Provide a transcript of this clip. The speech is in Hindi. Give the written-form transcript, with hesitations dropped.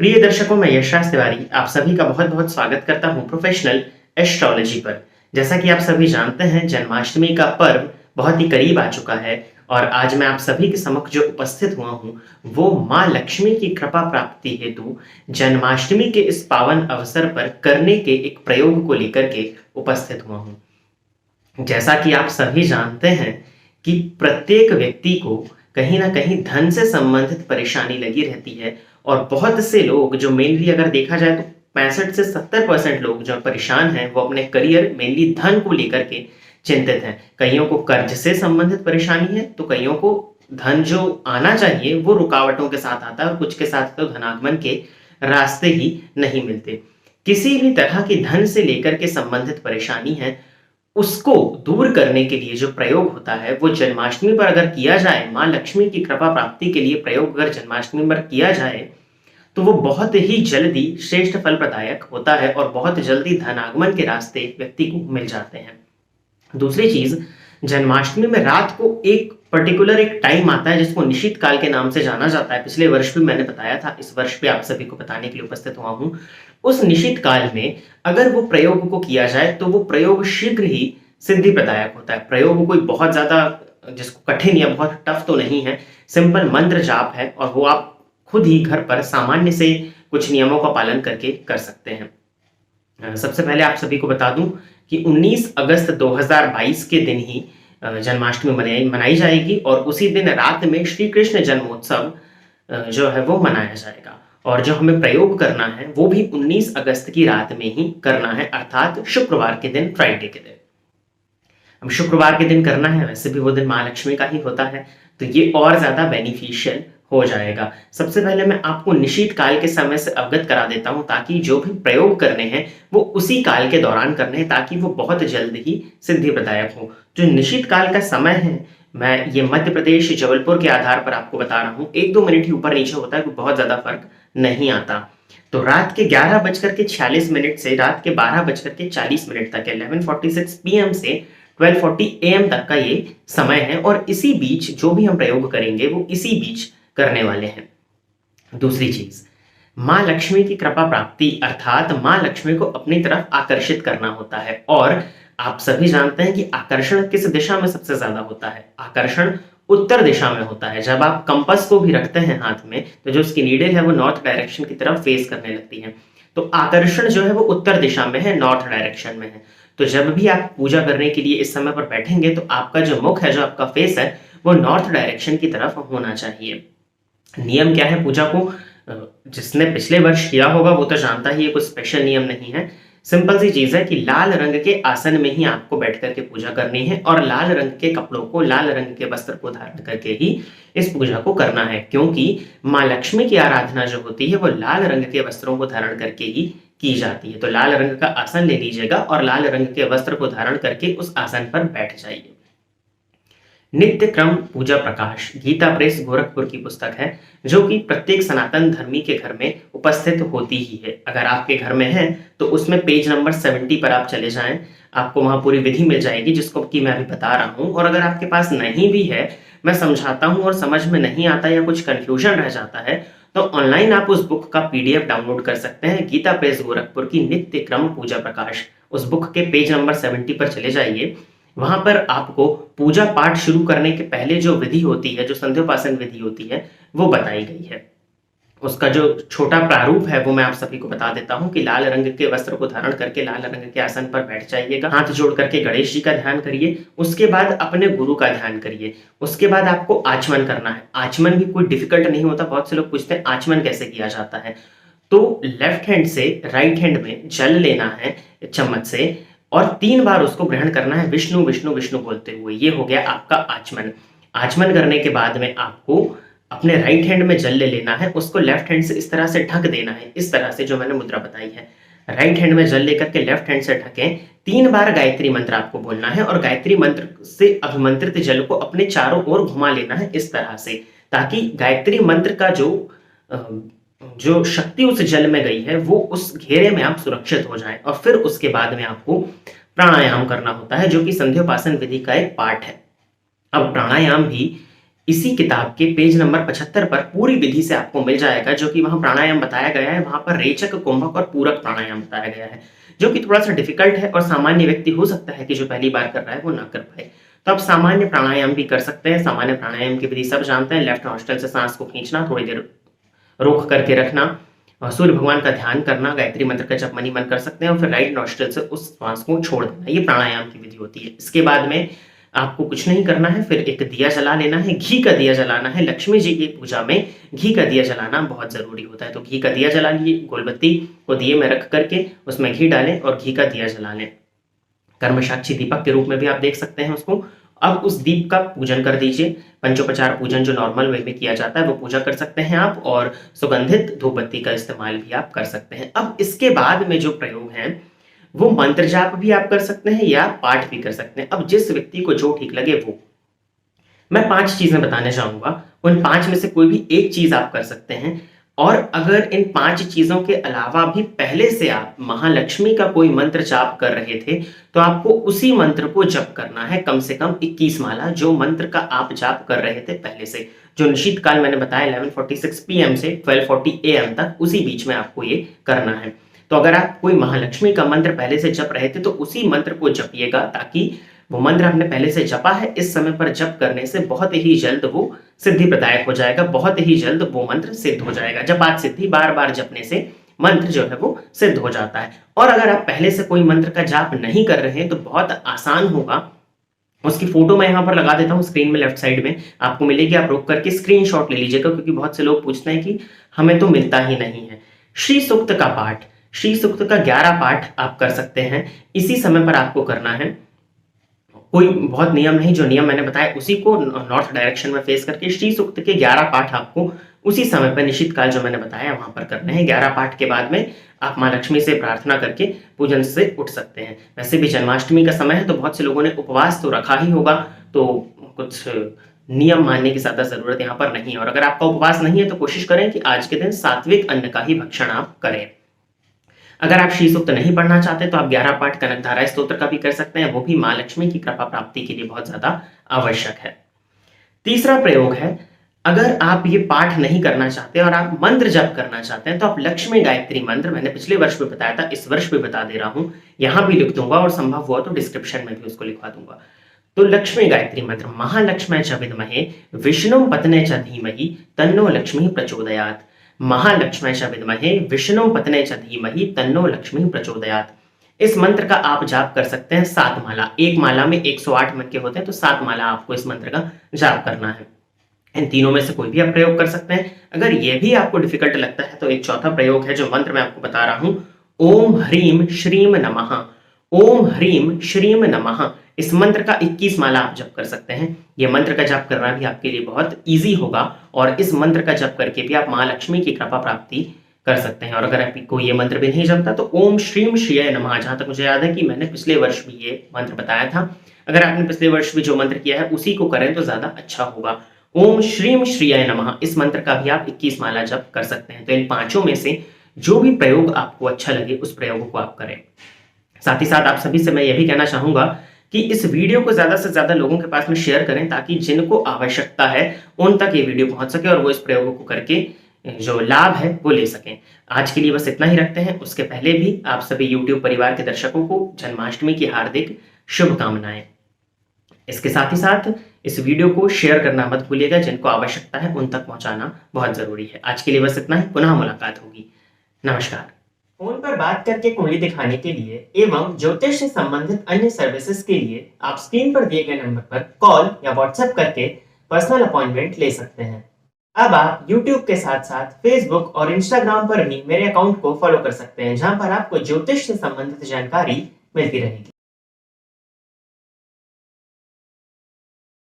प्रिय दर्शकों, मैं यशराज तिवारी आप सभी का बहुत-बहुत स्वागत करता हूं प्रोफेशनल एस्ट्रोलॉजी पर। जैसा कि आप सभी जानते हैं, जन्माष्टमी का पर्व बहुत ही करीब आ चुका है और आज मैं आप सभी के समक्ष जो उपस्थित हुआ हूं, वो माँ लक्ष्मी की कृपा प्राप्ति हेतु जन्माष्टमी के इस पावन अवसर पर करने के एक प्रयोग को लेकर के उपस्थित हुआ हूं। जैसा कि आप सभी जानते हैं कि प्रत्येक व्यक्ति को कहीं न कहीं धन से संबंधित परेशानी लगी रहती है और बहुत से लोग जो मेनली अगर देखा जाए तो 65 से 70% लोग जो परेशान हैं, वो अपने करियर मेनली धन को लेकर के चिंतित हैं। कइयों को कर्ज से संबंधित परेशानी है, तो कइयों को धन जो आना चाहिए, वो रुकावटों के साथ आता है और कुछ के साथ तो धनागमन के रास्ते ही नहीं मिलते। किसी भी तरह की धन से लेकर के संबंधित परेशानी है, उसको दूर करने के लिए जो प्रयोग होता है, वो जन्माष्टमी पर अगर किया जाए, माँ लक्ष्मी की कृपा प्राप्ति के लिए प्रयोग अगर जन्माष्टमी पर किया जाए, तो वो बहुत ही जल्दी श्रेष्ठ फल प्रदायक होता है और बहुत जल्दी धनागमन के रास्ते व्यक्ति को मिल जाते हैं। दूसरी चीज़, जन्माष्टमी में रात को एक पर्टिकुलर एक टाइम आता है जिसको निशित काल के नाम से जाना जाता है। पिछले वर्ष भी मैंने बताया था, इस वर्ष भी आप सभी को बताने के लिए उपस्थित हुआ हूँ। उस निशित काल में अगर वो प्रयोग को किया जाए, तो वो प्रयोग शीघ्र ही सिद्धि प्रदायक होता है। प्रयोग कोई बहुत ज़्यादा जिसको कठिन या बहुत टफ तो नहीं है, सिंपल मंत्र जाप है और वो आप खुद ही घर पर सामान्य से कुछ नियमों का पालन करके कर सकते हैं। सबसे पहले आप सभी को बता दूं कि 19 अगस्त 2022 के दिन ही जन्माष्टमी मनाई जाएगी और उसी दिन रात में श्री कृष्ण जन्मोत्सव जो है वो मनाया जाएगा और जो हमें प्रयोग करना है वो भी 19 अगस्त की रात में ही करना है, अर्थात शुक्रवार के दिन, फ्राइडे के दिन। अब शुक्रवार के दिन करना है, वैसे भी वो दिन माँ लक्ष्मी का ही होता है, तो ये और ज़्यादा बेनिफिशियल हो जाएगा। सबसे पहले मैं आपको निशित काल के समय से अवगत करा देता हूँ ताकि जो भी प्रयोग करने हैं वो उसी काल के दौरान करने हैं ताकि वो बहुत जल्द ही सिद्धि प्रदायक हो। जो निशित काल का समय है, मैं ये मध्य प्रदेश जबलपुर के आधार पर आपको बता रहा हूँ। 1-2 मिनट ही ऊपर नीचे होता है, कोई बहुत ज़्यादा फर्क नहीं आता। तो रात के 11:46 से रात के 12:40 तक 11:46 पीएम से 12:40 एएम तक का ये समय है और इसी बीच जो भी हम प्रयोग करेंगे वो इसी बीच करने वाले हैं। दूसरी चीज, माँ लक्ष्मी की कृपा प्राप्ति अर्थात माँ लक्ष्मी को अपनी तरफ आकर्षित करना होता है और आप सभी जानते हैं कि आकर्षण किस दिशा में सबसे ज्यादा होता है। आकर्षण उत्तर दिशा में होता है। जब आप कंपास को भी रखते हैं हाथ में, तो जो उसकी नीडल है वो नॉर्थ डायरेक्शन की तरफ फेस करने लगती है। तो आकर्षण जो है वो उत्तर दिशा में है, नॉर्थ डायरेक्शन में है। तो जब भी आप पूजा करने के लिए इस समय पर बैठेंगे, तो आपका जो मुख है, जो आपका फेस है, वो नॉर्थ डायरेक्शन की तरफ होना चाहिए। नियम क्या है पूजा को, जिसने पिछले वर्ष किया होगा वो तो जानता ही है, कुछ स्पेशल नियम नहीं है। सिंपल सी चीज है कि लाल रंग के आसन में ही आपको बैठ करके पूजा करनी है और लाल रंग के कपड़ों को, लाल रंग के वस्त्र को धारण करके ही इस पूजा को करना है, क्योंकि माँ लक्ष्मी की आराधना जो होती है वो लाल रंग के वस्त्रों को धारण करके ही की जाती है। तो लाल रंग का आसन ले लीजिएगा और लाल रंग के वस्त्र को धारण करके उस आसन पर बैठ जाइए। नित्य क्रम पूजा प्रकाश गीता प्रेस गोरखपुर की पुस्तक है, जो कि प्रत्येक सनातन धर्मी के घर में उपस्थित होती ही है। अगर आपके घर में है तो उसमें पेज नंबर 70 पर आप चले जाएं, आपको वहां पूरी विधि मिल जाएगी जिसको कि मैं अभी बता रहा हूं। और अगर आपके पास नहीं भी है, मैं समझाता हूं और समझ में नहीं आता या कुछ कंफ्यूजन रह जाता है, तो ऑनलाइन आप उस बुक का पीडीएफ डाउनलोड कर सकते हैं। गीता प्रेस गोरखपुर की नित्य क्रम पूजा प्रकाश, उस बुक के पेज नंबर 70 पर चले जाइए। वहां पर आपको पूजा पाठ शुरू करने के पहले जो विधि होती है, जो संध्योपासन विधि होती है, वो बताई गई है। उसका जो छोटा प्रारूप है वो मैं आप सभी को बता देता हूं कि लाल रंग के वस्त्र को धारण करके लाल रंग के आसन पर बैठ जाइएगा, हाथ जोड़ करके गणेश जी का ध्यान करिए, उसके बाद अपने गुरु का ध्यान करिए। उसके बाद आपको आचमन करना है। आचमन भी कोई डिफिकल्ट नहीं होता। बहुत से लोग पूछते हैं आचमन कैसे किया जाता है। तो लेफ्ट हैंड से राइट हैंड में जल लेना है चम्मच से और 3 बार उसको ग्रहण करना है विष्णु विष्णु विष्णु बोलते हुए। ये हो गया आपका आचमन। आचमन करने के बाद में आपको अपने राइट हैंड में जल ले लेना है, उसको लेफ्ट हैंड से इस तरह से ढक देना है, इस तरह से जो मैंने मुद्रा बताई है। राइट हैंड में जल लेकर के लेफ्ट हैंड से ढकें, 3 बार गायत्री मंत्र आपको बोलना है और गायत्री मंत्र से अभिमंत्रित जल को अपने चारों ओर घुमा लेना है इस तरह से, ताकि गायत्री मंत्र का जो शक्ति उस जल में गई है वो उस घेरे में आप सुरक्षित हो जाएं। और फिर उसके बाद में आपको प्राणायाम करना होता है, जो कि संध्योपासन विधि का एक पार्ट है। अब प्राणायाम भी इसी किताब के पेज नंबर 75 पर पूरी विधि से आपको मिल जाएगा, जो कि वहाँ प्राणायाम बताया गया है। वहाँ पर रेचक, कुंभक और पूरक प्राणायाम बताया गया है, जो कि थोड़ा-सा डिफ़िकल्ट है और सामान्य व्यक्ति हो सकता है कि जो पहली बार कर रहा है वो ना कर पाए। तो आप सामान्य प्राणायाम भी कर सकते हैं। सामान्य प्राणायाम की विधि सब जानते हैं। लेफ्ट नॉस्ट्रिल से साँस को खींचना, थोड़ी देर रोक करके रखना और सूर्य भगवान का ध्यान करना, गायत्री मंत्र का जप मनी मन कर सकते हैं और फिर राइट नॉस्ट्रिल से उस श्वास को छोड़ देना। ये प्राणायाम की विधि होती है। इसके बाद में आपको कुछ नहीं करना है, फिर एक दिया जला लेना है, घी का दिया जलाना है। लक्ष्मी जी की पूजा में घी का दिया जलाना बहुत ज़रूरी होता है। तो घी का दिया जला लीजिए, गोलबत्ती को दिए में रख करके उसमें घी डालें और घी का दिया जला लें। कर्मसाक्षी दीपक के रूप में भी आप देख सकते हैं उसको। अब उस दीप का पूजन कर दीजिए। पंचोपचार पूजन जो नॉर्मल वे में किया जाता है वो पूजा कर सकते हैं आप, और सुगंधित धूप बत्ती का इस्तेमाल भी आप कर सकते हैं। अब इसके बाद में जो प्रयोग हैं वो मंत्र जाप भी आप कर सकते हैं या पाठ भी कर सकते हैं। अब जिस व्यक्ति को जो ठीक लगे वो। मैं 5 चीज़ें बताने चाहूँगा, उन 5 में से कोई भी एक चीज़ आप कर सकते हैं। और अगर इन 5 चीज़ों के अलावा भी पहले से आप महालक्ष्मी का कोई मंत्र जाप कर रहे थे, तो आपको उसी मंत्र को जप करना है कम से कम 21 माला, जो मंत्र का आप जाप कर रहे थे पहले से। जो निश्चित काल मैंने बताया 11:46 पीएम से 12:40 एएम तक, उसी बीच में आपको ये करना है। तो अगर आप कोई महालक्ष्मी का मंत्र पहले से जप रहे थे, तो उसी मंत्र को जपिएगा, ताकि वो मंत्र आपने पहले से जपा है, इस समय पर जप करने से बहुत ही जल्द वो सिद्धि प्रदायक हो जाएगा, बहुत ही जल्द वो मंत्र सिद्ध हो जाएगा। जपात सिद्धि, बार-बार जपने से मंत्र जो है वो सिद्ध हो जाता है। और अगर आप पहले से कोई मंत्र का जाप नहीं कर रहे हैं, तो बहुत आसान होगा। उसकी फ़ोटो मैं यहाँ पर लगा देता हूँ स्क्रीन में, लेफ्ट साइड में आपको मिलेगी। आप रोक करके स्क्रीनशॉट ले लीजिएगा, क्योंकि बहुत से लोग पूछते हैं कि हमें तो मिलता ही नहीं है। श्री सूक्त का पाठ, श्री सूक्त का 11 पाठ आप कर सकते हैं। इसी समय पर आपको करना है, कोई बहुत नियम नहीं, जो नियम मैंने बताया उसी को नॉर्थ डायरेक्शन में फेस करके श्री सूक्त के 11 पाठ आपको उसी समय पर निश्चित काल जो मैंने बताया वहां पर करने हैं। 11 पाठ के बाद में आप मां लक्ष्मी से प्रार्थना करके पूजन से उठ सकते हैं। वैसे भी जन्माष्टमी का समय है, तो बहुत से लोगों ने उपवास तो रखा ही होगा, तो कुछ नियम मानने की ज्यादा जरूरत यहाँ पर नहीं है। और अगर आपका उपवास नहीं है, तो कोशिश करें कि आज के दिन सात्विक अन्न का ही भक्षण आप करें। अगर आप श्री सूक्त नहीं पढ़ना चाहते, तो आप 11 पाठ कनकधारा स्तोत्र का भी कर सकते हैं। वो भी मां लक्ष्मी की कृपा प्राप्ति के लिए बहुत ज्यादा आवश्यक है। तीसरा प्रयोग है, अगर आप ये पाठ नहीं करना चाहते और आप मंत्र जप करना चाहते हैं, तो आप लक्ष्मी गायत्री मंत्र, मैंने पिछले वर्ष भी बताया था, इस वर्ष भी बता दे रहा हूं, यहां भी लिख दूंगा और संभव हुआ तो डिस्क्रिप्शन में भी उसको लिखवा दूंगा। तो लक्ष्मी गायत्री मंत्र, महालक्ष्मी च विद्महे विष्णु पत्ने च धीमहि तन्नो लक्ष्मी प्रचोदयात्। महालक्ष्मी च विद्महे विष्णु पत्ने च धीमहि तन्नो लक्ष्मी प्रचोदयात्। इस मंत्र का आप जाप कर सकते हैं 7 माला। एक माला में 108 मन के होते हैं, तो 7 माला आपको इस मंत्र का जाप करना है। इन तीनों में से कोई भी आप प्रयोग कर सकते हैं। अगर यह भी आपको डिफिकल्ट लगता है, तो एक चौथा प्रयोग है, जो मंत्र मैं आपको बता रहा हूं, ओम ह्रीम श्रीम नमः। ओम ह्रीम श्रीम नमः, इस मंत्र का 21 माला आप जप कर सकते हैं। यह मंत्र का जप करना भी आपके लिए बहुत ईजी होगा, और इस मंत्र का जप करके भी आप मां लक्ष्मी की कृपा प्राप्ति कर सकते हैं। और अगर आपको ये मंत्र भी नहीं जपता, तो ओम श्रीम श्रीय नमः, जहां तक मुझे याद है कि मैंने पिछले वर्ष भी ये मंत्र बताया था, अगर आपने पिछले वर्ष भी जो मंत्र किया है उसी को करें तो ज्यादा अच्छा होगा। ओम श्रीम श्रीय नमः, इस मंत्र का भी आप 21 माला जप कर सकते हैं। तो इन पांचों में से जो भी प्रयोग आपको अच्छा लगे, उस प्रयोग को आप करें। साथ ही साथ आप सभी से मैं यह भी कहना चाहूंगा कि इस वीडियो को ज्यादा से ज्यादा लोगों के पास में शेयर करें, ताकि जिनको आवश्यकता है उन तक ये वीडियो पहुंच सके और वो इस प्रयोगों को करके जो लाभ है वो ले सकें। आज के लिए बस इतना ही रखते हैं। उसके पहले भी आप सभी YouTube परिवार के दर्शकों को जन्माष्टमी की हार्दिक शुभकामनाएं। इसके साथ ही साथ इस वीडियो को शेयर करना मत भूलिएगा, जिनको आवश्यकता है उन तक पहुंचाना बहुत जरूरी है। आज के लिए बस इतना ही, पुनः मुलाकात होगी। नमस्कार। फोन पर बात करके कुंडली दिखाने के लिए एवं ज्योतिष से संबंधित अन्य सर्विसेज के लिए आप स्क्रीन पर दिए गए नंबर पर कॉल या व्हाट्सएप करके पर्सनल अपॉइंटमेंट ले सकते हैं। अब आप YouTube के साथ साथ Facebook और Instagram पर भी मेरे अकाउंट को फॉलो कर सकते हैं, जहां पर आपको ज्योतिष से संबंधित जानकारी मिलती रहेगी।